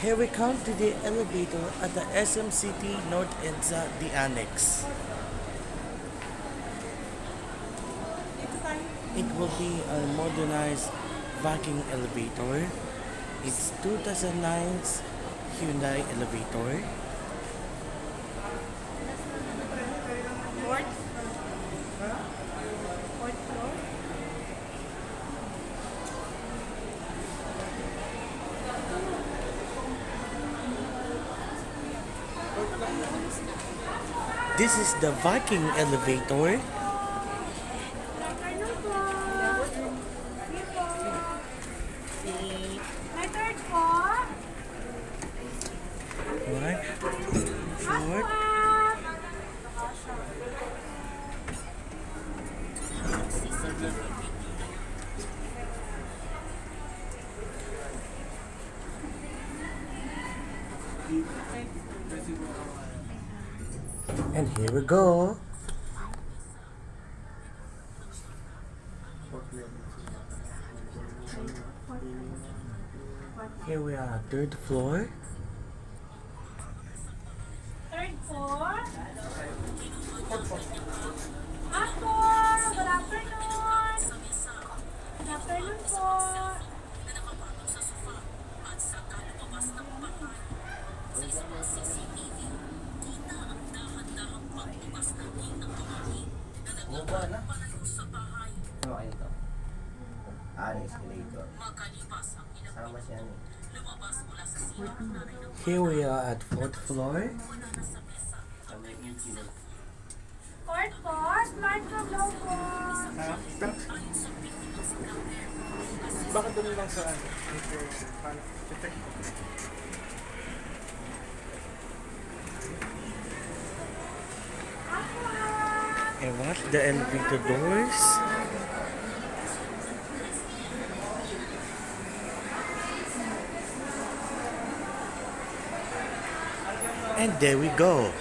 Here we come to the elevator at the SM City North Edsa, the Annex. It will be a modernized VIKING elevator. It's 2009's HYUNDAI elevator. Fourth floor. This is the VIKING elevator. My third floor. Alright. Fourth. And here we go. Here we are, third floor. Third floor. Ako! Good afternoon! Good afternoon po! Bumaba na. Ano kayo ito? Escalator. Sama siya ni. Here we are at fourth floor. Fourth floor, smart room daw po. Bakit doon lang sa ano? Check. And what? The elevator doors. And there we go.